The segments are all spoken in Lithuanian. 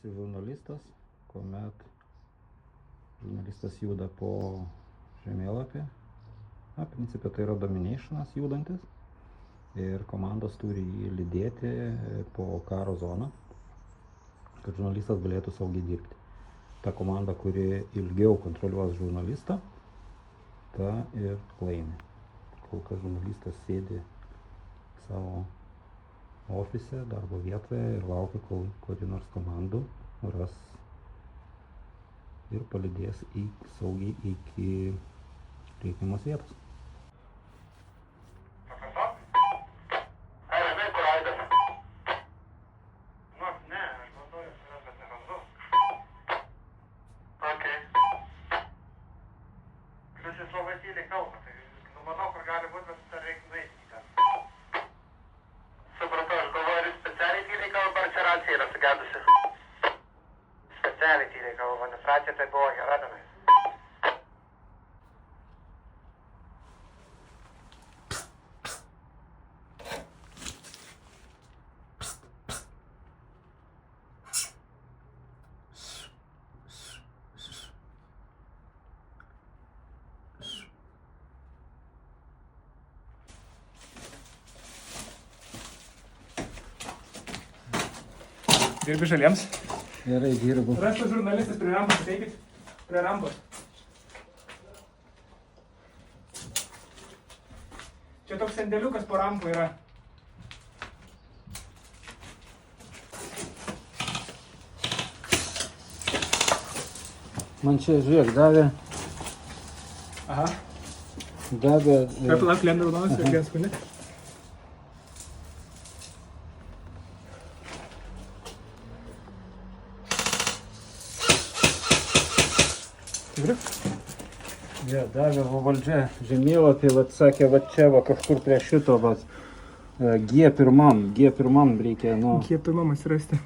gaunasi žurnalistas, kuomet žurnalistas juda po žemėlapį. Principe tai yra dominationas judantis ir komandos turi jį lydėti po karo zoną, kad žurnalistas galėtų saugiai dirbti. Ta komanda, kuri ilgiau kontroliuos žurnalistą, ta ir laimi. Kol kas žurnalistas sėdi savo ofise, darbo vietoje ir laukia, kol kuri nors komandų ras ir palydės saugiai iki reikiamos vietos. Specialiai tyliai kalba, nes racija tai buvo gera tenais. Dirbi žaliems? Gerai, dirbu. Rastas žurnalistas prie rampos, ateikit. Prie rampos. Čia toks sandėliukas po rampu yra. Man čia, žiūrėk, davė. Aha. Davė. Palauk, lenda raudonas ir vienas kūnė. Ja, davė valdžia žemėlapį, sakė, čia kažkur prie šito, G1 reikia, G1 atsirasti.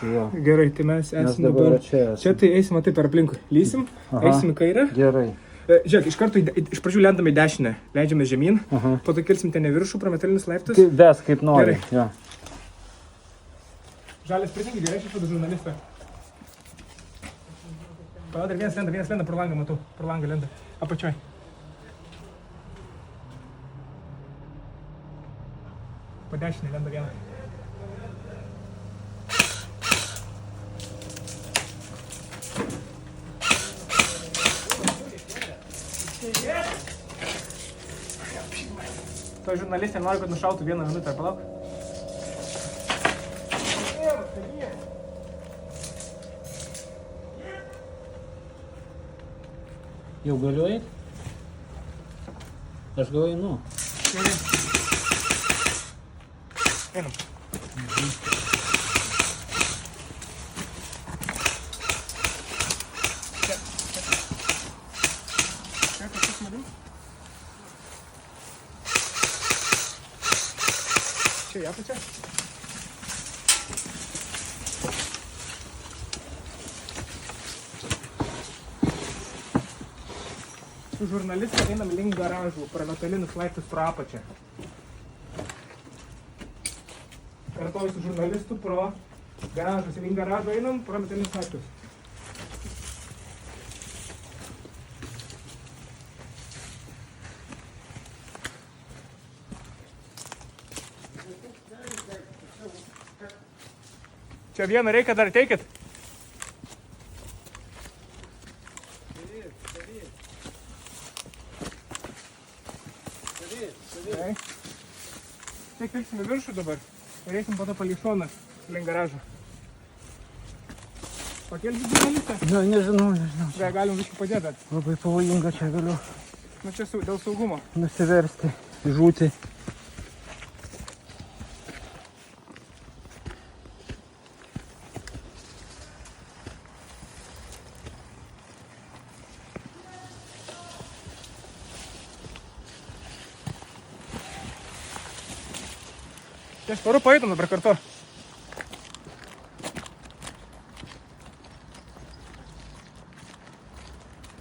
jo. Gerai, tai mes esame dabar čia. Čia tai eisim taip per aplinkui. Lysim, eisim į kairę. Gerai. Žiūrėk, iš karto, iš pradžių lendame į dešinę, leidžiame žemyn, po to kilsim ten į viršų, pro metalinius laiptus. Ves kaip nori. Gerai. Žalės pritingi, gerai, aš išvadu žurnalistą. Pala, dar vienas lenda, pro langą matau, pro langą lenda, apačioj. Po dešinę lenda vieną. To žurnalistė nori, kad nušautų vieną minutę, palauk. Jau galiu eiti? Aš gal einu. Einam. Čia kažkas maliu? Čia į apačią? Su žurnalistu einam link garažų, pro metalinius laiptus pro apačią. Kartuoju su žurnalistu pro garažus, link garažų einam, pro metalinius laiptus. Čia vieną reikia dar teikit. Čia kilsim į viršų dabar ir eisim po to palei šoną link garažo. Pakelsit žurnalistą? Ne, nežinau. Galim viškai padėti. Labai pavojinga čia galiu. Nu čia dėl saugumo. Nusiversti, žūti. Ties paru paeitum dabar kartu.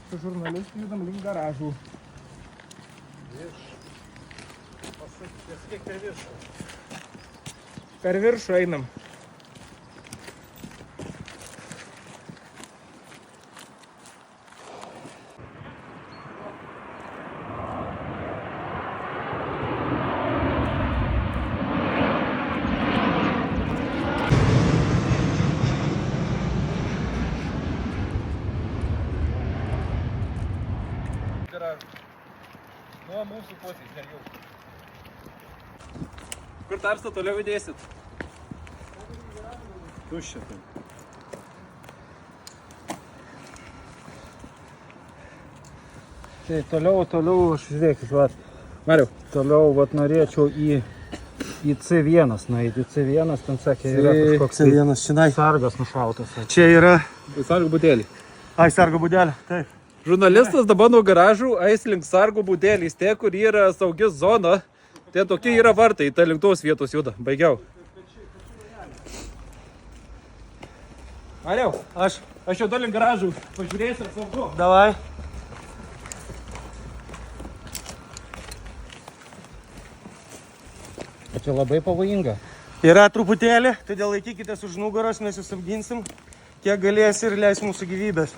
Su žurnalistu judam link garažų. Kiek per viršų? Per viršų einam. garažas. Nuo mūsų pusės, ne jau. Kur tarsto toliau įdėsit? Tuščia tai. Tai toliau, aš žiūrėkit, vat. Mariau, toliau vat norėčiau į C1 nueiti. C1, ten sakė, yra kažkoks C1 činai. sargas nušautas. Čia yra... Sargo būdelį. Ai, sargo būdelė, taip. Žurnalistas dabar nuo garažų eis link sargo būdelį, tie, kur yra saugi zona. Tai tokie yra vartai, tai link tos vietos juda. Baigiau. Mariau, aš jau dar link garažų. Pažiūrėsiu, ar saugu. Davai. Čia labai pavojinga. Yra truputėlį, todėl laikykitės už nugaros, mes jūs apginsim, kiek galės ir leis mūsų gyvybės.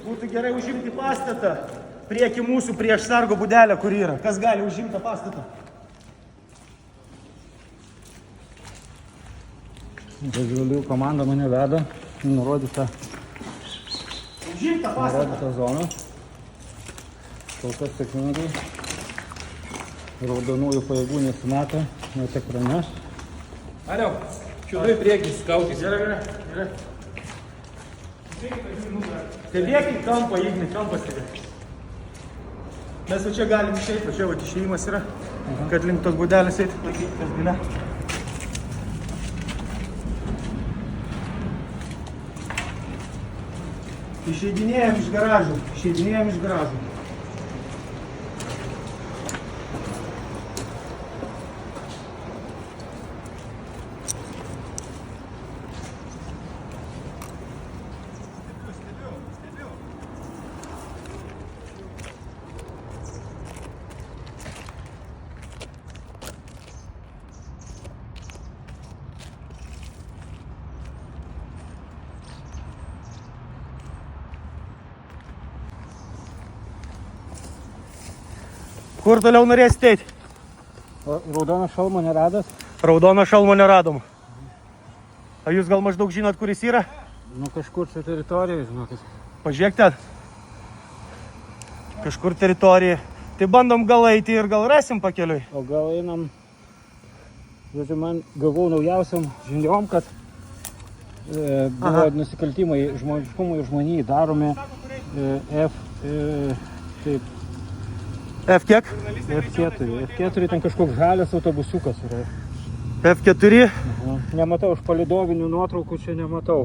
Būtų gerai užimti pastatą. Prieki mūsų prieš sargo būdelę, kur yra. Kas gali užimti pastatą? Žalių komanda mane veda, nurodyta Užimta pastatą. zona. Kol kas sėkmingai. Raudonųjų pajėgų nesimato, net ekrane. Mariau, čiūdai priekis, kaukis. Gerai. Stebėkit kampą, Ignai, kampas yra. Mes va čia galim išeiti, va čia va išėjimas yra, kad link tos būdelės eiti, laikyti kas gale. Išeidinėjom iš garažų. Kur toliau norėsite eiti? Raudono šalmo neradęs? Raudono šalmo neradom. A jūs gal maždaug žinot, kur jis yra? Nu kažkur čia teritorijoje, žinokit. Pažiūrėk ten. Kažkur teritorija. Tai bandom gal eiti ir gal rasim pakeliui. O gal einam, žodžiu, man gavau naujausiam žiniom, kad buvo nusikaltimai žmogiškumui ir žmonijai daromi taip. F kiek? F4 ten kažkoks žalias autobusiukas yra. F4. Nematau, iš palidovinių nuotraukų čia nematau.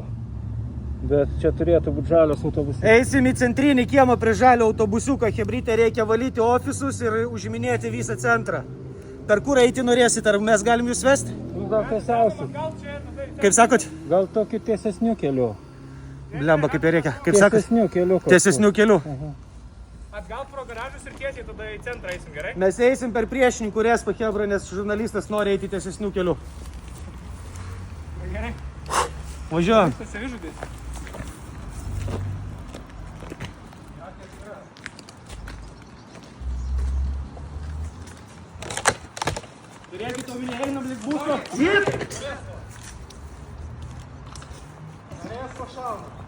Bet čia turėtų būti žalias autobusiukas. Eisim į centrinį kiemą prie žalio autobusiuką. Hebrytė reikia valyti ofisus ir užiminėti visą centrą. Per kur eiti norėsit? Ar mes galim jūs vesti? Nu, gal tiesiausiu. Kaip sakot? Gal tokiu tiesesniu keliu. Blemba, kaip reikia. Kaip sakot? Tiesesniu keliu. Tiesesniu keliu. Atgal pro garažus ir tiesiai tada į centrą eisim, gerai? Mes eisim per priešininkų respą, Hebra, nes žurnalistas nori eiti tiesesniu keliu. Gerai. Važiuojam. Savižudys. Turėkit omenyje, einam link būsto. Zip! Norės pašauna.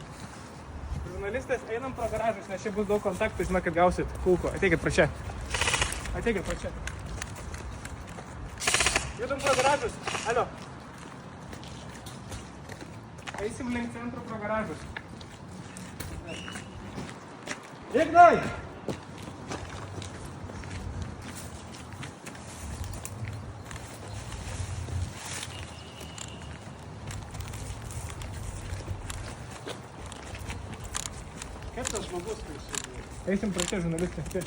Žurnalistas, einam pro garažus, nes čia bus daug kontaktų, žinau, kad gausit kulko. Ateikit pro čia. Judam pro garažus. Alio. Eisim link centro pro garažus. Ignai! Kaip tas žmogus, kai jis buvo? Eisim pro čia, žurnalistai. Čia.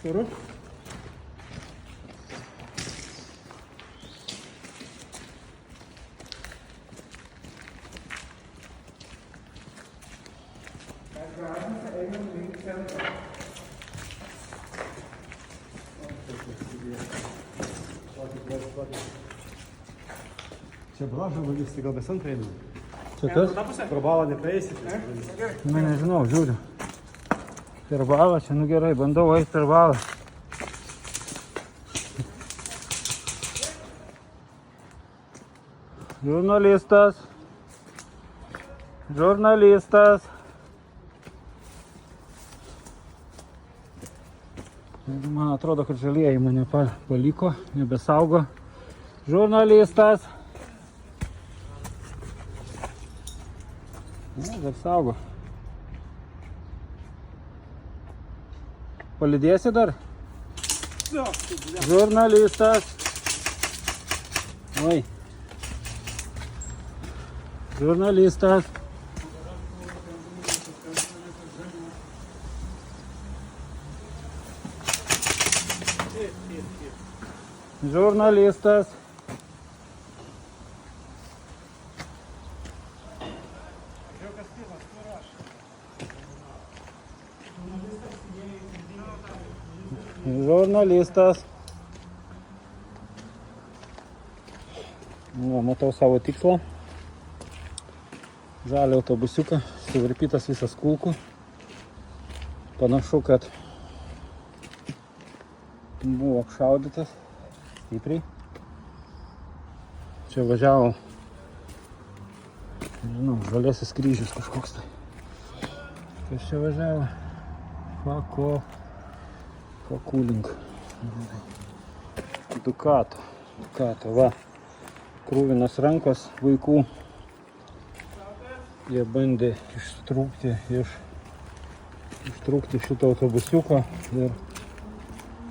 Švaru? Einam link centro. Čia bala žurnalistai, gal mes antrą einam. Čia kas? Pro balą nepraeisit. Nu, nežinau, žiūriu. Per balą čia, nu gerai, bandau eiti per balą. Žurnalistas. Žurnalistas. Man atrodo, kad žalieji mane paliko, nebesaugo. Žurnalistas. Ne, dar saugo. Palydėsi dar? Žurnalistas. Oi. Žurnalistas. Žurnalistas. Žurnalistas. Nu, matau savo tikslą. Žalią autobusiuką, suvarpytas visas kulkų. Panašu, kad buvo apšaudytas stipriai. Čia važiavo, nežinau, žalėsis kryžius kažkoks tai. Kas čia važiavo? Fakulink. Dukato, va. Krūvinas rankos vaikų. Jie bandė ištrūkti šito autobusiuko ir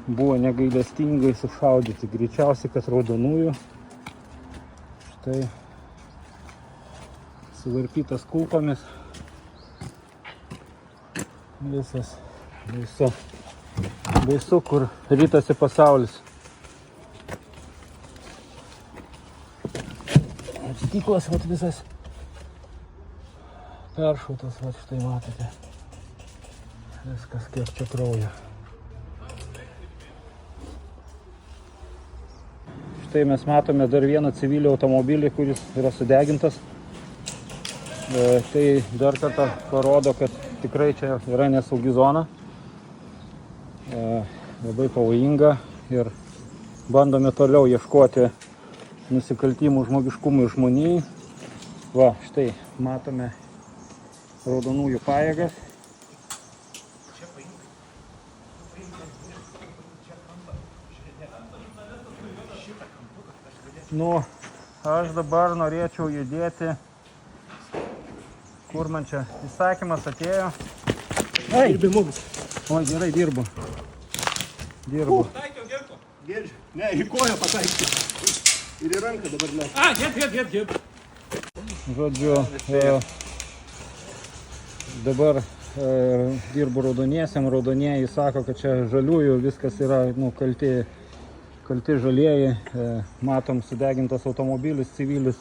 buvo negailestingai sušaudyti. Greičiausiai, kad raudonųjų. Štai suvarpytas kulkomis. Visas baisu, kur rytasi pasaulis. Stiklas vat visas peršautas, vat štai matote. Viskas kiek čia kraujo. Štai mes matome dar vieną civilį automobilį, kuris yra sudegintas. Tai dar kartą parodo, kad tikrai čia yra nesaugi zona. Labai pavojinga ir bandome toliau ieškoti nusikaltimų žmogiškumui ir žmonijai. Va, štai matome raudonųjų pajėgas. Nu, aš dabar norėčiau judėti. Kur man čia įsakymas atėjo? Dirbi mums. O, gerai, dirbu. Girdžiu. Ne, į koją pataikti. Ir į ranką dabar ne. Get. Žodžiu, dabar dirbu raudoniesiam. Raudonieji sako, kad čia žaliųjų viskas yra kalti žalieji. Matom sudegintas automobilis, civilis.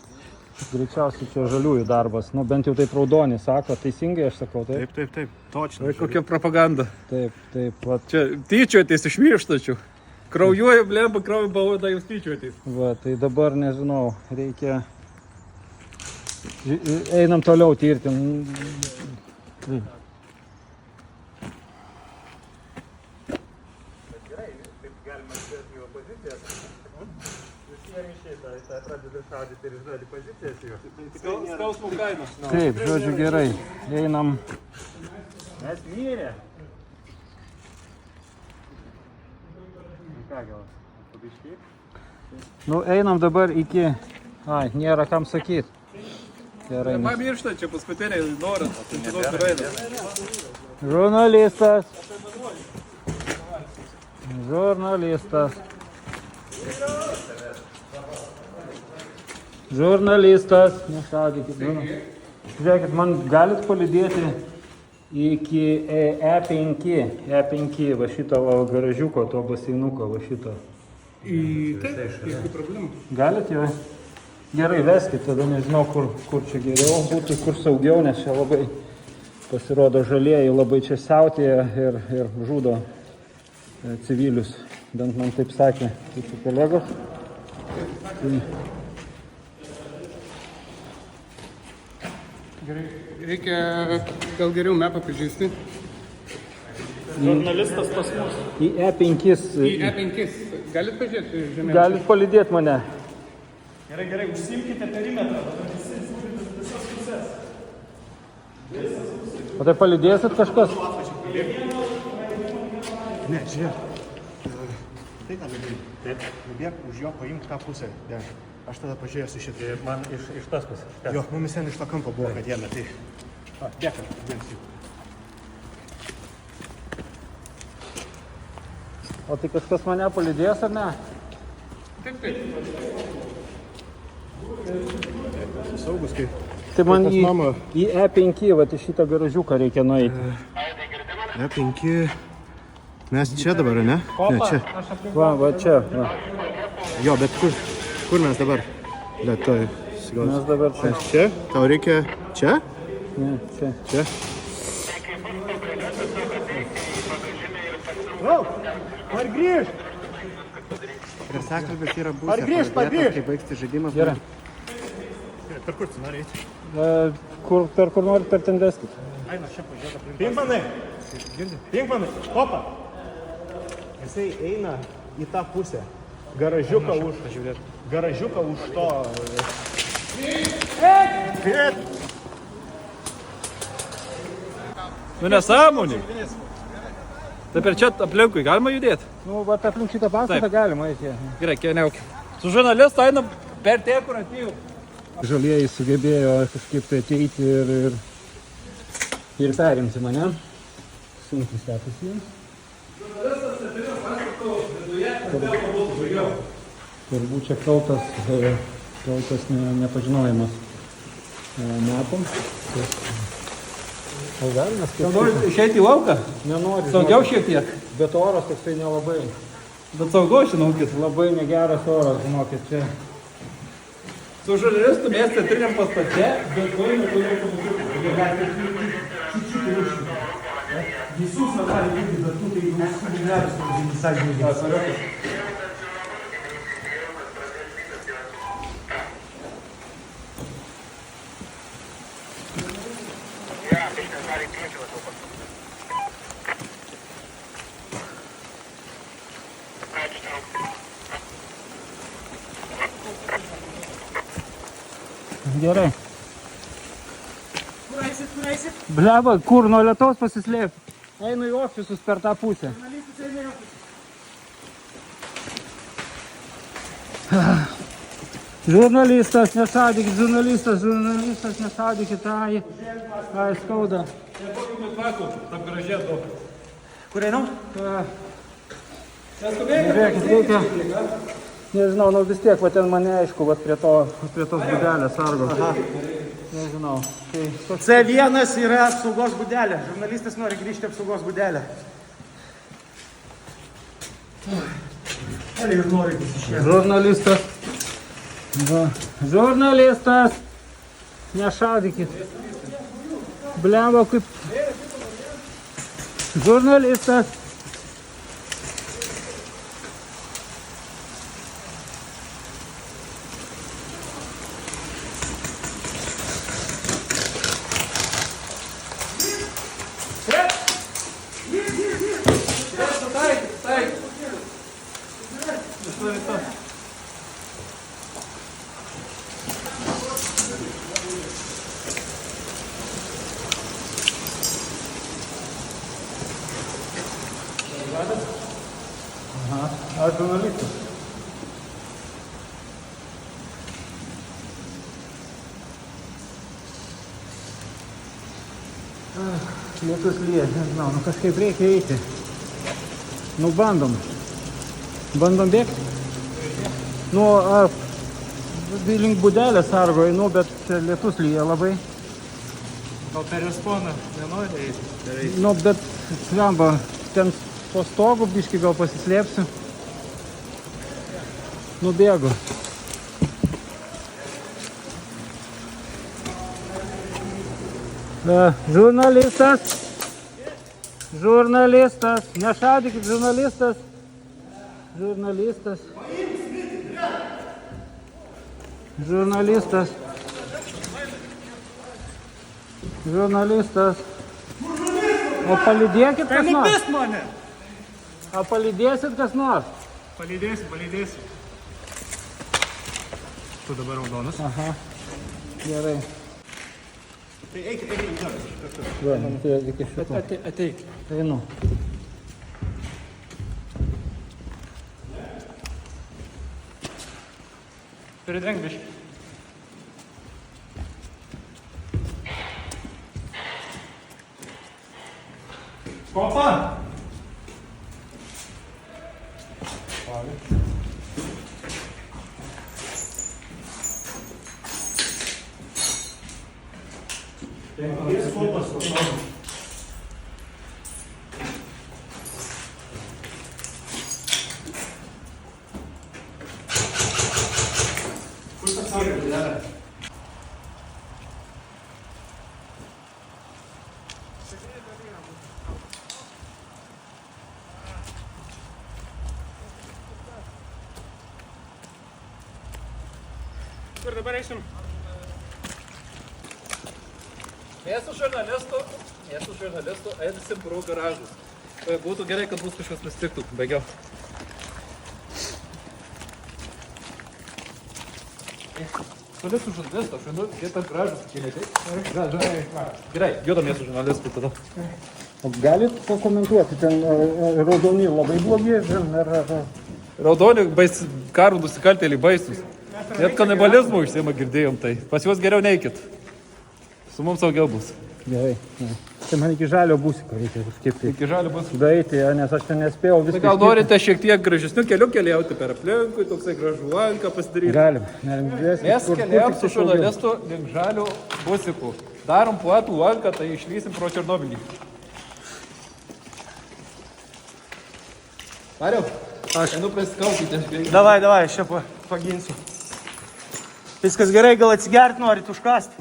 Greičiausiai čia žaliųjų darbas. Nu, bent jau taip raudonį sako. Teisingai aš sakau, taip? Taip. Točno. Kokia propaganda. Taip. Va. Čia tyčiuotės iš mirštačių. Kraujuoja, blemba, krauju bauda, jūs tyčiuotės. Va, tai dabar nežinau, reikia... Einam toliau tirti. Skausmų kainos. Taip, žodžiu, gerai. Einam. Mes myrė. Nu, einam dabar iki... Ai, nėra kam sakyti. Gerai. Pamiršta, čia paskutiniai noras. Žurnalistas. Žurnalistas. Nešaudykit. Žiūrėkit, man galit palydėti iki E5, va šito garažiuko, to baseinuko, va šito. Taip, jokių problemų. Galit jo? Gerai, veskit, tada nežinau, kur čia geriau būtų, kur saugiau, nes čia labai pasirodo žalieji, labai čia siautėja ir žudo civilius. Bent man taip sakė jūsų kolegos. Gerai, reikia gal geriau mapą pažįsti. Žurnalistas pas mus. Į E5. Į E5. Galit pažiūrėti žemėlapį? Galit palydėti mane. Gerai, užsimkite perimetrą. Visas pusės. O tai palydėsit kažkas? Ne, žiūrėk. Tai tą lubėk. Taip. Lubėk už jo, paimk tą pusę. Ja. Aš tada pažiūrėsiu šitą. Man iš tas pusės. Jo, mumis ten iš to kampo buvo, kad jame. Tai... Dėkam, vienas jų. O tai kažkas mane palydės ar ne? Taip, taip. Saugus, kai... Tai man pas mamą. į E5, va, į šitą garažiuką reikia nueiti. E5... Mes čia dabar, ne? Ne, čia. Va, čia. Va. Jo, bet kur mes dabar? Lietoj. Mes dabar čia. Mes čia? Tau reikia čia? Ne, čia. Čia? Ar grįžt? Garsiakalbis yra būsė. Pargrįžt, Kai baigsti žaidimas. Gerai. Per kur tu nori eiti? Per kur nori, per ten veskit. Pinkmanai. Pinkmanai. Opa. Jisai eina į tą pusę. Garažiuką už. Garažiuką už to. Nu nesąmonė. Tai per čia aplinkui galima judėti? Nu, va, aplink šitą pastatą galima eiti. Gerai, keliauk. Su žurnalistu einam per tie, kur atėjau. Žalieji sugebėjo kažkaip tai ateiti ir perimti mane. Sunkiai sekasi jiems. Turbūt čia kaltas nepažinojimas metam. O galime Gal nori išeiti į lauką? Nenori. Saugiau šiek tiek. Bet oras toksai nelabai. Bet saugiau, žinokit. Labai negeras oras, žinokit, čia. Su žurnalistu mes centriniam pastate, bet vainu toliau Visus negali būti, bet tu tai jau geras, visai geras. Gerai. Kur eisit? Bleba, kur nuo lietaus pasislėpti? Einu į ofisus per tą pusę. Žurnalistas, nešaudykit, žurnalistas, nešaudykit, ai, skauda. Tam gražė daug. Kur einam? Žiūrėkit, reikia, nežinau, nu vis tiek, va ten mane aišku, va prie tos būdelės sargo. Nežinau. C1 yra apsaugos būdelė. Žurnalistas nori grįžti apsaugos būdelę. Ar ir nori išėti? Žurnalistas. Va. Žurnalistas. Nešaudykit. Blemba kaip. Žurnalistas. Aš žurnalistas. Lietus lyja, nežinau, nu kažkaip reikia eiti. Nu bandom. Bandom bėgti. Nu, link būdelės sargo einu, bet lietus lyja labai. Gal per responą nenori eiti? Nu, bet skamba, ten po stogu biškį gal pasislėpsiu. Nubėgu. Žurnalistas. Žurnalistas. Nešaudykit, žurnalistas. Žurnalistas. Žurnalistas. Žurnalistas. O palydėkit kas nors? Nubis mane! O palydėsit kas nors? Palydėsiu. Tu dabar raudonas. Aha. Gerai. Tai eikit į darbą. Va, tai iki šito. Ateik. Einu. Pridrenk biškį. Kopa! Kur dabar eisim? Mes su žurnalistu eisim pro garažus. Būtų gerai, kad bus kažkas nustiktų. Baigiau. Toliau su žurnalistu, aš einu, jie tarp garažus sakyti. Gerai, judam su žurnalistu tada. O galit pakomentuoti, ten raudoni labai blogi, ar... Raudoni karų nusikaltėliai baisus. Net kanibalizmų užsiema girdėjom tai. Pas juos geriau neikit. Su mums saugiau bus. Gerai. Tai man iki žalio būsiko reikia kažkaip tai. Iki žalio bus. Daeiti, nes aš ten nespėjau viską. Tai gal norite šiek tiek gražesnių kelių keliauti per aplinkui, toksai gražų lanką pasidaryti? Galim. Mes keliavom su žurnalistu link žalių busikų. Darom platų lanką, tai išlysim pro Černobylį. Mariau, aš einu prasiskaukyti. Davai, aš čia paginsiu. Viskas gerai, gal atsigert norit užkasti?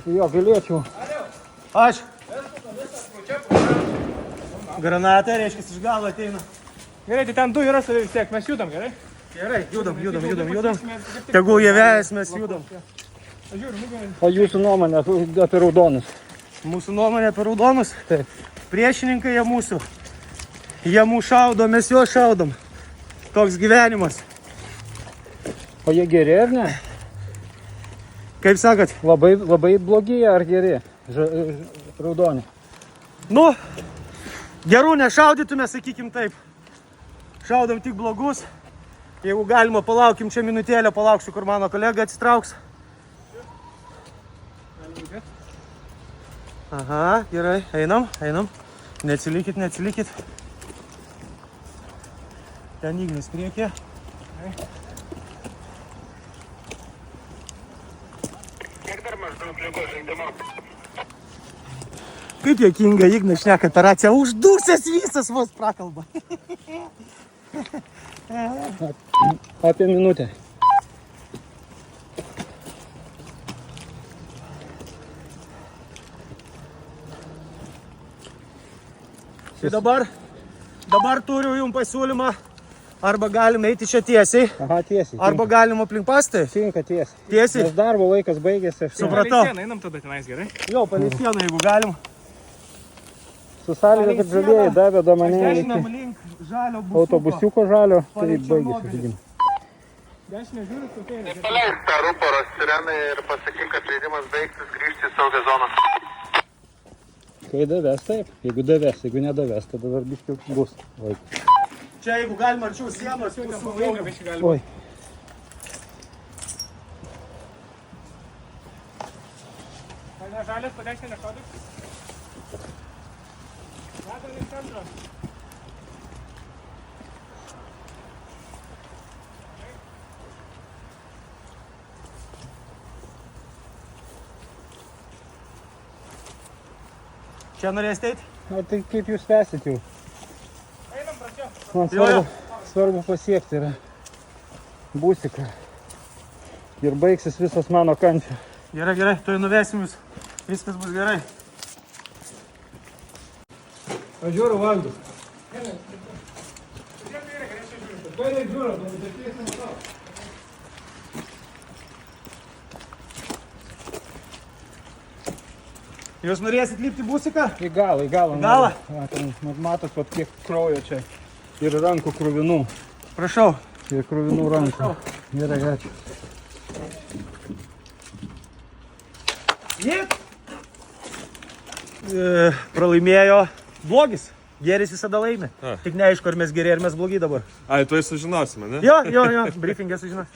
Jo, galėčiau. Aš. Granata, reiškia, iš galo ateina. Gerai, tai ten du yra savi vis tiek, mes judam, gerai? Gerai, judam. Tegul jie vėjas, mes judam. O jūsų nuomonė apie raudonus? Mūsų nuomonė apie raudonus? Taip. Priešininkai jie mūsų. Jie mūsų šaudo, mes juos šaudom. Toks gyvenimas. O jie geri ar ne? Kaip sakat? Labai blogi ar geri? Raudoni. Nu, gerų nešaudytume, sakykim taip. Šaudom tik blogus. Jeigu galima, palaukim čia minutėlę, palauksiu, kur mano kolega atsitrauks. Aha, gerai, einam. Neatsilikit. Ten Ignis priekyje. Kiek dar maždaug liko žaidimo? Kaip juokinga, Ignas šneka per raciją, uždusęs visas vos prakalba. Apie minutę. Tai dabar turiu jums pasiūlymą, arba galim eiti čia tiesiai, Aha, tiesiai. arba galim aplink pastai. Tinka tiesiai. Tiesiai? Nes darbo laikas baigėsi. Aš Supratau. Einam tada tenais, gerai? Jo, palei sieną, jeigu galim. su sąlyga, kad žalieji davė mane Dešiniam iki link žalio busuko. autobusiuko žalio, tai Palei baigėsi Černobylį. žaidimas. Dešinė žiūri, kokia. Paleis tą rūporo sireną ir pasakyk, kad žaidimas baigsis, grįžti į saugią zoną. Kai davės, taip. Jeigu davės, jeigu nedavės, tada dar biškiau bus. Čia jeigu galima arčiau sienos, jau Oi. Žalės padešinė nešaudyk. Veda link centro. Čia norėsite eiti? Na tai kaip jūs vesit jau? Einam pračiau. Man svarbu pasiekti yra busiką. Ir baigsis visas mano kančia. Gerai, tuoj nuvesim jūs. Viskas bus gerai. Važiuoju valgus. Jūs norėsit lipti busiką? Į galą, į galą. Į galą? Va, ten, matot, vat, kiek kraujo čia. Ir rankų kruvinų. Prašau. Ir kruvinų rankų. Gerai, ačiū. Jie pralaimėjo blogis. Geris visada laimi. Tik neaišku, ar mes geri, ar mes blogi dabar. Ai, tuoj sužinosime, ne? Jo, briefingė sužinos.